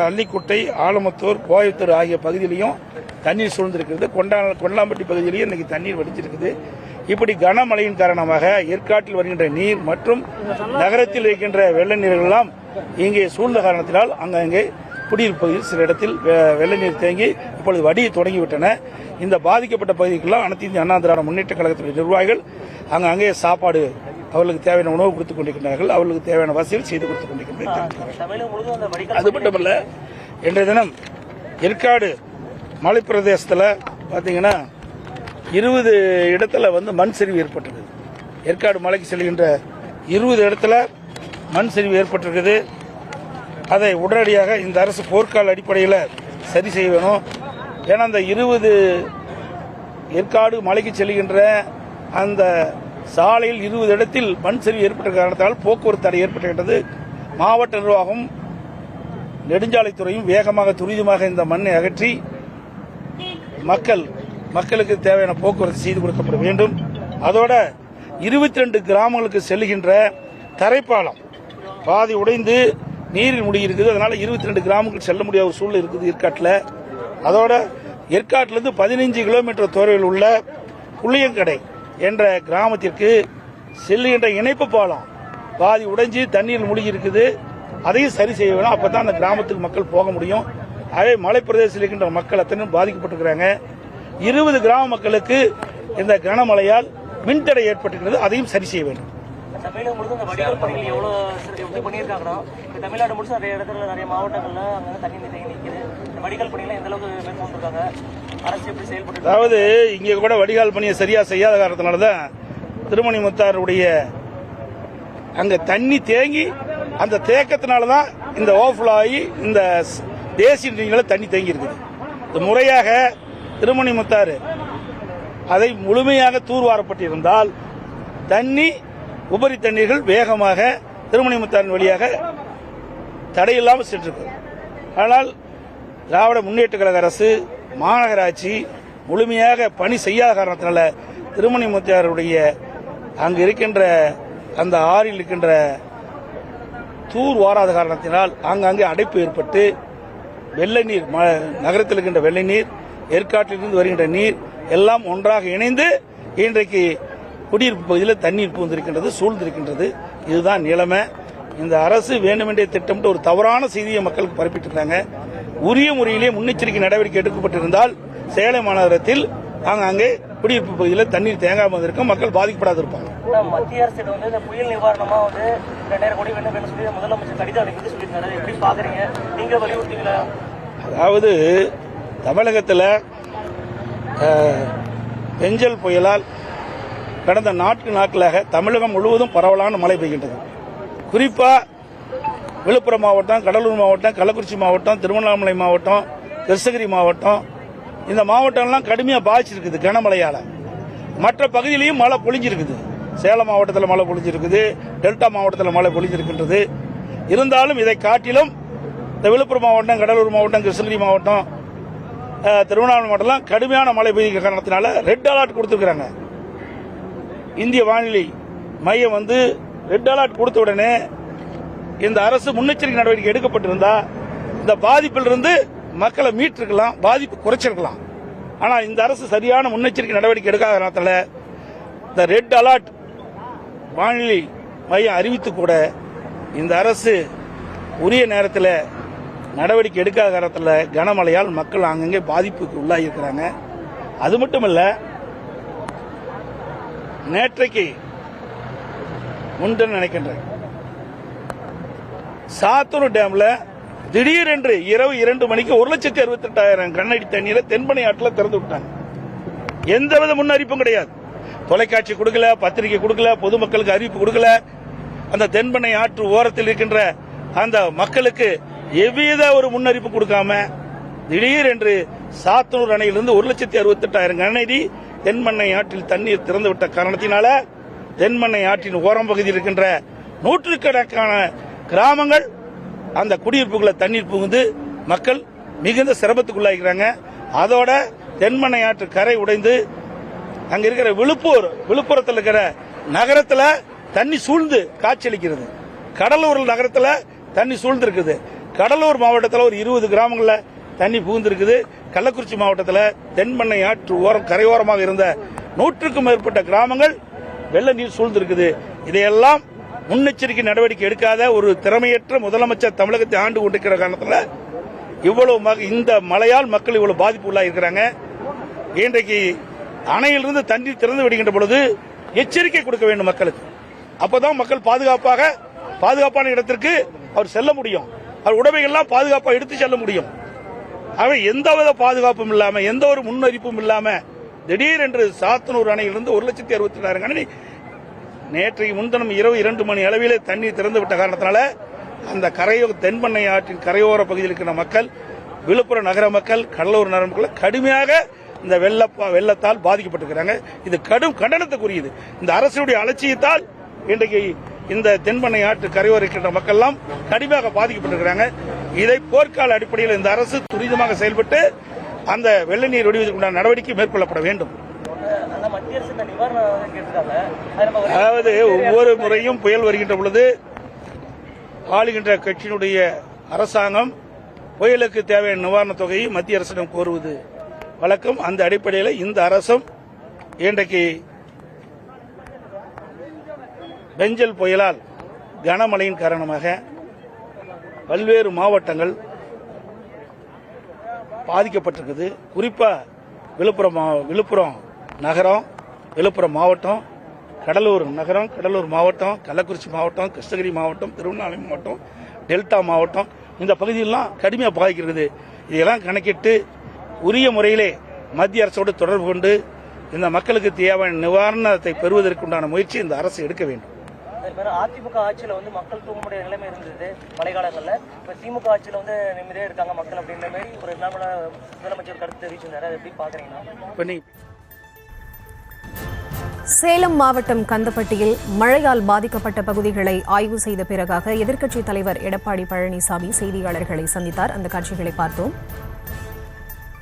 அள்ளிக்குட்டை, ஆலமத்தூர், கோயத்தூர் ஆகிய பகுதியிலையும் தண்ணீர் சூழ்ந்திருக்கிறது. கொண்டாம்பட்டி பகுதியிலையும் இன்னைக்கு தண்ணீர் வடிச்சிருக்குது. இப்படி கனமழையின் காரணமாக ஏற்காட்டில் வருகின்ற நீர் மற்றும் நகரத்தில் இருக்கின்ற வெள்ள நீர்கள் எல்லாம் இங்கே சூழ்ந்த காரணத்தினால் அங்கங்கே குடியிருப்பு பகுதியில் சில இடத்தில் வெள்ள நீர் தேங்கி இப்பொழுது வடிய தொடங்கிவிட்டன. இந்த பாதிக்கப்பட்ட பகுதிக்கெல்லாம் அனைத்து இந்திய அண்ணா திராவிட முன்னேற்ற கழகத்துடைய நிர்வாகிகள் அங்கே சாப்பாடு, அவர்களுக்கு தேவையான உணவு கொடுத்துக் கொண்டிருக்கிறார்கள். அவர்களுக்கு தேவையான வசதிகள் செய்து கொடுத்துக் கொண்டிருக்கிறார்கள். அது மட்டுமல்ல, இன்றைய தினம் ஏற்காடு மலைப்பிரதேசத்தில் பார்த்தீங்கன்னா 20 இடத்துல மண் சரிவு ஏற்பட்டிருக்கு. ஏற்காடு மலைக்கு செல்கின்ற 20 இடத்துல மண் சரிவு ஏற்பட்டிருக்குது. அதை உடனடியாக இந்த அரசு போர்க்கால அடிப்படையில் சரி செய்ய வேணும். ஏன்னா அந்த 20 ஏற்காடு மலைக்கு செல்கின்ற அந்த சாலையில் 20 இடத்தில் மண் சரிவு ஏற்பட்ட காரணத்தால் போக்குவரத்து தடை ஏற்பட்டுவிட்டது. மாவட்ட நிர்வாகம், நெடுஞ்சாலைத்துறையும் வேகமாக துரிதமாக இந்த மண்ணை அகற்றி மக்களுக்கு தேவையான போக்குவரத்து செய்து கொடுக்கப்பட வேண்டும். அதோட 22 கிராமங்களுக்கு செல்லுகின்ற தரைப்பாலம் பாதி உடைந்து நீரில் மூழ்கியிருக்குது. அதனால 22 கிராமங்கள் செல்ல முடியாத சூழ்நிலை இருக்குது ஏற்காட்டில். அதோட ஏற்காட்டிலிருந்து 15 கிலோமீட்டர் தொலைவில் உள்ள புளியங்கடை என்ற கிராமத்திற்கு செல்லுகின்ற இணைப்பு பாலம் பாதி உடைஞ்சு தண்ணீர் மூழ்கி இருக்குது. அதையும் சரி செய்ய வேணும். அப்பதான் அந்த கிராமத்துக்கு மக்கள் போக முடியும். அதே மலைப்பிரதேசத்தில் இருக்கின்ற மக்கள் அத்தனை பாதிக்கப்பட்டிருக்கிறாங்க. 20 கிராம மக்களுக்கு இந்த கனமழையால் மின்தடை ஏற்பட்டிருக்கிறது. அதையும் சரி செய்ய வேண்டும். தமிழகம் முழுவதும் இந்த வடிகால் பணிகள் எப்படி பண்ணியிருக்காங்கன்னா, தமிழ்நாடு முழுசும் நிறைய இடத்துல நிறைய மாவட்டங்கள்ல அங்கே தண்ணி தேங்கி நிற்குது. இந்த வடிகால் பணிகளை எந்த அளவுக்கு மேற்கொண்டிருக்காங்க, அரசு எப்படி செயல்பட்டு? அதாவது இங்கே கூட வடிகால் பணியை சரியா செய்யாத காரணத்தினாலதான் திருமணிமுத்தாருடைய அங்க தண்ணி தேங்கி அந்த தேக்கத்தினாலதான் இந்த ஓவர்ஃப்ளோ ஆகி இந்த தேசிய நீர்நிலை தண்ணி தேங்கி இருக்குது. முறையாக திருமணிமுத்தாறு அதை முழுமையாக தூர்வாரப்பட்டிருந்தால் தண்ணி உபரி தண்ணீர்கள் வேகமாக திருமணிமுத்தாரின் வழியாக தடையில்லாமல் சென்றிருக்கு. ஆனால் திராவிட முன்னேற்ற கழக அரசு, மாநகராட்சி முழுமையாக பணி செய்யாத காரணத்தினால திருமணிமுத்தாருடைய அங்கு இருக்கின்ற அந்த ஆறில் இருக்கின்ற தூர் வாராத காரணத்தினால் ஆங்காங்கே அடைப்பு ஏற்பட்டு வெள்ளை நீர், நகரத்தில் இருக்கின்ற வெள்ளை நீர், ஏற்காட்டிலிருந்து வருகின்ற நீர் எல்லாம் ஒன்றாக இணைந்து இன்றைக்கு குடியிருப்பு பகுதியில் தண்ணீர் பூந்திருக்கின்றது, சூழ்ந்திருக்கின்றது. இதுதான் நிலைமை. இந்த அரசு வேண்டுமென்றே திட்டமிட்டு ஒரு தவறான செய்தியை மக்களுக்கு பரப்பிட்டிருக்காங்க. உரிய முறையிலே முன்னெச்சரிக்கை நடவடிக்கை எடுக்கப்பட்டிருந்தால் சேலம் மாநகரத்தில் அங்கே குடியிருப்பு பகுதியில் தண்ணீர் தேங்காமல் இருக்கும், மக்கள் பாதிக்கப்படாது இருப்பாங்க. மத்திய அரசு இந்த புயல் நிவாரணமா 2000 கோடி வேண்டும் சொல்லி முதலமைச்சர் கடிதம் அனுப்பி சொல்லியிருக்காரு. எப்படி பாக்குறீங்க? நீங்க வலியுறுத்தீங்களா? அதாவது தமிழகத்தில் பெஞ்சல் புயலால் கடந்த 4 நாட்களாக தமிழகம் முழுவதும் பரவலான மழை பெய்கின்றது. குறிப்பா விழுப்புரம் மாவட்டம், கடலூர் மாவட்டம், கள்ளக்குறிச்சி மாவட்டம், திருவண்ணாமலை மாவட்டம், கிருஷ்ணகிரி மாவட்டம், இந்த மாவட்டம்லாம் கடுமையாக பாதிச்சிருக்குது கனமழையால. மற்ற பகுதியிலையும் மழை பொழிஞ்சிருக்குது. சேலம் மாவட்டத்தில் மழை பொழிஞ்சிருக்குது, டெல்டா மாவட்டத்தில் மழை பொழிஞ்சிருக்கின்றது. இருந்தாலும் இதை காட்டிலும் இந்த விழுப்புரம் மாவட்டம், கடலூர் மாவட்டம், கிருஷ்ணகிரி மாவட்டம், திருவண்ணாமலை மாவட்டம்லாம் கடுமையான மழை பெய்கிற காரணத்தினால ரெட் அலர்ட் கொடுத்துருக்காங்க. இந்திய வானிலை மையம் ரெட் அலர்ட் கொடுத்த உடனே இந்த அரசு முன்னெச்சரிக்கை நடவடிக்கை எடுக்கப்பட்டிருந்தா இந்த பாதிப்பிலிருந்து மக்களை மீட்டிருக்கலாம், பாதிப்பு குறைச்சிருக்கலாம். ஆனால் இந்த அரசு சரியான முன்னெச்சரிக்கை நடவடிக்கை எடுக்காத காரணத்தில் இந்த ரெட் அலர்ட் வானிலை மையம் அறிவித்து கூட இந்த அரசு உரிய நேரத்தில் நடவடிக்கை எடுக்காத காரணத்தில் கனமழையால் மக்கள் அங்கங்கே பாதிப்புக்கு உள்ளாகியிருக்கிறாங்க. அது மட்டுமல்ல, நேற்றைக்கு முன்தினம் நினைக்கின்றேன், சாத்தூர் டேம்ல திடீரென்று இரவு 2 மணிக்கு 1,68,000 கண்ணடி தண்ணீரை தென்பனை ஆற்றில் திறந்து விட்டாங்க. எந்தவித முன்னறிவிப்பும் கிடையாது. தொலைக்காட்சி கொடுக்கல, பத்திரிகை கொடுக்கல, பொதுமக்களுக்கு அறிவிப்பு கொடுக்கல. அந்த தென்பனை ஆற்று ஓரத்தில் இருக்கின்ற அந்த மக்களுக்கு எவ்வித ஒரு முன்னறிவிப்பு கொடுக்காம திடீரென்று சாத்தூர் அணையிலிருந்து 1,68,000 கனஅடி தென்பண்ணை ஆற்றில் தண்ணீர் திறந்து விட்ட காரணத்தினால தென்பண்ணை ஆற்றின் ஓரம் பகுதியில் இருக்கின்ற நூற்றுக்கணக்கான கிராமங்கள் அந்த குடியிருப்புகளை தண்ணீர் புகுந்து மக்கள் மிகுந்த சிரமத்துக்குள்ளாகிறாங்க. அதோட தென்பண்ணை ஆற்று கரை உடைந்து அங்க இருக்கிற விழுப்புரத்தில் இருக்கிற நகரத்தில் தண்ணி சூழ்ந்து காட்சியளிக்கிறது. கடலூர் நகரத்தில் தண்ணி சூழ்ந்து இருக்குது. கடலூர் மாவட்டத்தில் ஒரு 20 கிராமங்களில் தண்ணி புகுந்திருக்குது. கள்ளக்குறிச்சி மாவட்டத்தில் தென்பெண்ணை ஆற்று ஓரம் கரையோரமாக இருந்த 100க்கும் மேற்பட்ட கிராமங்கள் வெள்ள நீர் சூழ்ந்திருக்குது. இதையெல்லாம் முன்னெச்சரிக்கை நடவடிக்கை எடுக்காத ஒரு திறமையற்ற முதலமைச்சர் தமிழகத்தை ஆண்டு கொண்டிருக்கிற காரணத்தில் இவ்வளவு இந்த மழையால் மக்கள் இவ்வளவு பாதிப்பு உள்ளாயிருக்கிறாங்க. இன்றைக்கு அணையிலிருந்து தண்ணீர் திறந்து விடுகின்ற பொழுது எச்சரிக்கை கொடுக்க வேண்டும் மக்களுக்கு. அப்பதான் மக்கள் பாதுகாப்பான இடத்திற்கு அவர் செல்ல முடியும். அவர் உடைமைகள்லாம் பாதுகாப்பாக எடுத்து செல்ல முடியும். ஆகவே எந்தவித பாதுகாப்பும் இல்லாம எந்த ஒரு முன்னறிப்பும் இல்லாம திடீரென்று சாத்தனூர் அணையிலிருந்து 1,66,000 கணனி நேற்றைக்கு முன்தினம் இரவு 2 மணி அளவிலே தண்ணீர் திறந்து விட்ட காரணத்தினால அந்த தென்பெண்ணை ஆற்றின் கரையோர பகுதியில் இருக்கிற மக்கள், விழுப்புரம் நகர மக்கள், கடலூர் நகர மக்கள் கடுமையாக இந்த வெள்ளத்தால் பாதிக்கப்பட்டிருக்கிறாங்க. இது கடும் கண்டனத்துக்குரியது. இந்த அரசுடைய அலட்சியத்தால் இன்றைக்கு இந்த தென்பெண்ணை ஆற்று கரையோர இருக்கின்ற மக்கள் எல்லாம் கடுமையாக பாதிக்கப்பட்டிருக்கிறாங்க. இதை போர்க்கால அடிப்படையில் இந்த அரசு துரிதமாக செயல்பட்டு அந்த வெள்ள நீர் வடிவதற்குண்டான நடவடிக்கை மேற்கொள்ளப்பட வேண்டும். அதாவது ஒவ்வொரு முறையும் புயல் வருகின்ற பொழுது ஆளுகின்ற கட்சியினுடைய அரசாங்கம் புயலுக்கு தேவையான நிவாரணத் தொகையை மத்திய அரசிடம் கோருவது வழக்கம். அந்த அடிப்படையில் இந்த அரசும் இன்றைக்கு பெஞ்சல் புயலால் கனமழையின் காரணமாக பல்வேறு மாவட்டங்கள் பாதிக்கப்பட்டிருக்குது. குறிப்பா விழுப்புரம் நகரம், விழுப்புரம் மாவட்டம், கடலூர் நகரம், கடலூர் மாவட்டம், கள்ளக்குறிச்சி மாவட்டம், கிருஷ்ணகிரி மாவட்டம், திருவண்ணாமலை மாவட்டம், டெல்டா மாவட்டம், இந்த பகுதியெல்லாம் கடுமையாக பாதிக்கிறது. இதெல்லாம் கணக்கிட்டு உரிய முறையிலே மத்திய அரசோடு தொடர்பு கொண்டு இந்த மக்களுக்கு தேவையான நிவாரணத்தை பெறுவதற்குண்டான முயற்சி இந்த அரசு எடுக்க வேண்டும். அதிமுக ஆட்சியில மக்கள் தூங்க முடியாத நிலைமை இருந்தது மழைக்காலங்கள்ல. இப்ப திமுக ஆட்சியில நிம்மதியா இருக்காங்க மக்கள் அப்படின்ற மாதிரி ஒரு முதலமைச்சர் கருத்து தெரிவிச்சிருந்தாரு. அதை எப்படி பாக்குறீங்கன்னா? சேலம் மாவட்டம் கந்தப்பட்டியில் மழையால் பாதிக்கப்பட்ட பகுதிகளை ஆய்வு செய்த பிறகாக எதிர்க்கட்சித் தலைவர் எடப்பாடி பழனிசாமி செய்தியாளர்களை சந்தித்தார். அந்த காட்சிகளை பார்த்தோம்.